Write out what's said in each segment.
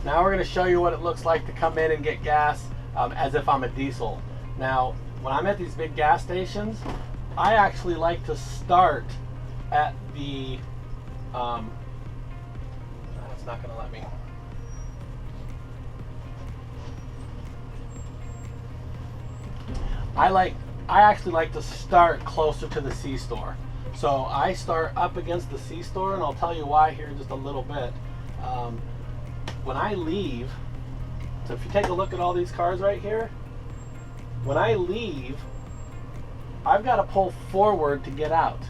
Now we're going to show you what it looks like to come in and get gas as if I'm a diesel. Now, when I'm at these big gas stations, I actually like to start at the, it's not going to let me. I actually like to start closer to the C-store. So I start up against the C-store, and I'll tell you why here in just a little bit. When I leave, so if you take a look at all these cars right here, when I leave, I've got to pull forward to get out.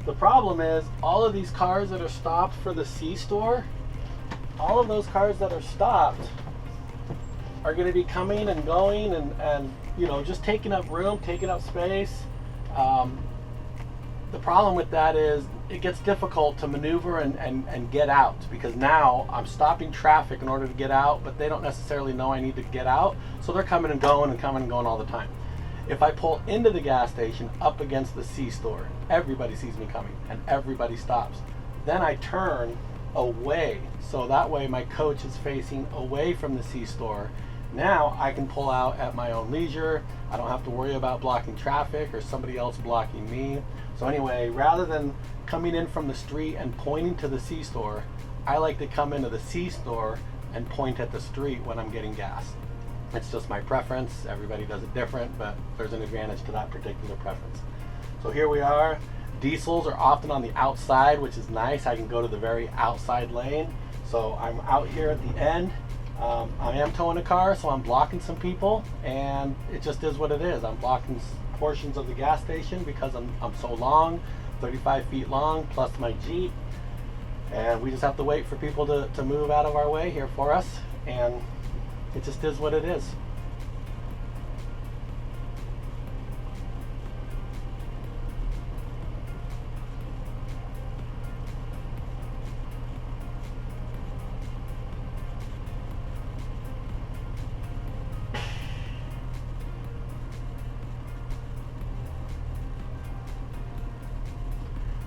The problem is all of these cars that are stopped for the C-store, all of those cars that are stopped are going to be coming and going and you know, just taking up room, taking up space. The problem with that is it gets difficult to maneuver and get out, because now I'm stopping traffic in order to get out, but they don't necessarily know I need to get out, so they're coming and going and coming and going all the time. If I pull into the gas station up against the C-store, everybody sees me coming and everybody stops. Then I turn away, so that way my coach is facing away from the C-store. Now I can pull out at my own leisure. I don't have to worry about blocking traffic or somebody else blocking me. So anyway, rather than coming in from the street and pointing to the C-store, I like to come into the C-store and point at the street when I'm getting gas. It's just my preference. Everybody does it different, but there's an advantage to that particular preference. So here we are. Diesels are often on the outside, which is nice. I can go to the very outside lane. So I'm out here at the end. I am towing a car, so I'm blocking some people, and it just is what it is. I'm blocking portions of the gas station because I'm so long, 35 feet long, plus my Jeep, and we just have to wait for people to move out of our way here for us, and it just is what it is.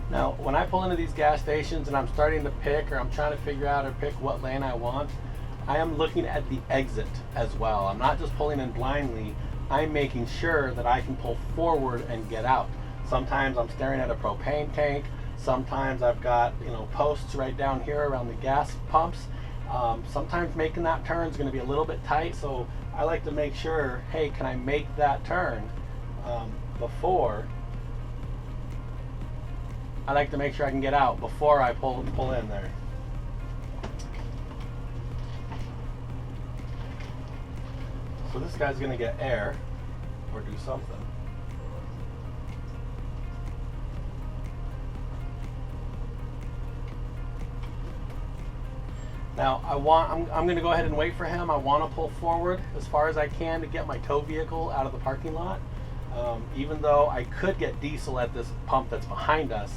Now, when I pull into these gas stations and I'm starting to pick, or I'm trying to figure out or pick what lane I want, I am looking at the exit as well. I'm not just pulling in blindly. I'm making sure that I can pull forward and get out. Sometimes I'm staring at a propane tank. Sometimes I've got, you know, posts right down here around the gas pumps. Sometimes making that turn is going to be a little bit tight, so I like to make sure, hey, can I make that turn before? I like to make sure I can get out before I pull in there. So this guy's going to get air or do something. Now I'm going to go ahead and wait for him. I want to pull forward as far as I can to get my tow vehicle out of the parking lot. Even though I could get diesel at this pump that's behind us,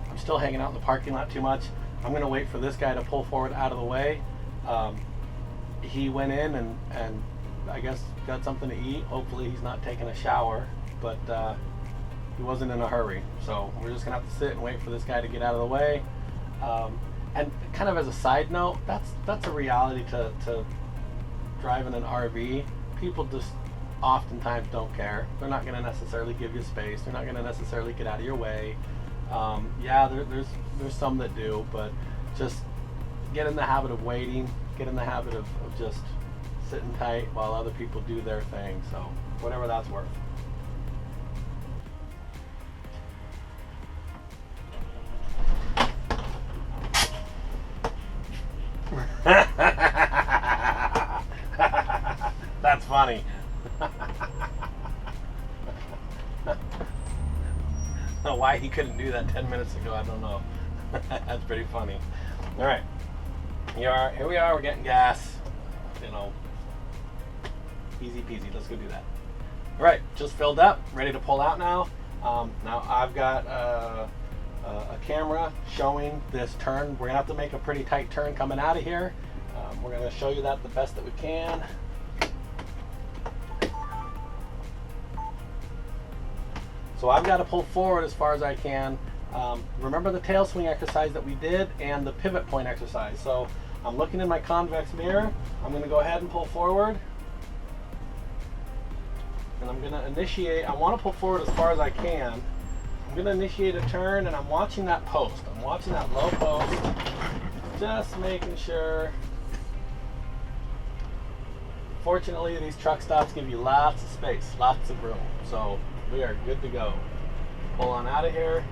I'm still hanging out in the parking lot too much. I'm going to wait for this guy to pull forward out of the way. He went in and I guess got something to eat. Hopefully he's not taking a shower, but he wasn't in a hurry. So we're just going to have to sit and wait for this guy to get out of the way. And kind of as a side note, that's a reality to driving an RV. People just oftentimes don't care. They're not going to necessarily give you space. They're not going to necessarily get out of your way. Yeah, there's some that do, but just get in the habit of waiting, get in the habit of just sitting tight while other people do their thing, so whatever that's worth. That's funny. Why he couldn't do that 10 minutes ago, I don't know. That's pretty funny. All right, here we are. We're getting gas. You know, easy peasy. Let's go do that. All right, just filled up, ready to pull out now. Now I've got a camera showing this turn. We're gonna have to make a pretty tight turn coming out of here. We're gonna show you that the best that we can. So I've got to pull forward as far as I can. Remember the tail swing exercise that we did and the pivot point exercise. So I'm looking in my convex mirror. I'm going to go ahead and pull forward. And I'm going to initiate. I want to pull forward as far as I can. I'm going to initiate a turn, and I'm watching that post. I'm watching that low post, just making sure. Fortunately, these truck stops give you lots of space, lots of room. So we are good to go. Pull on out of here.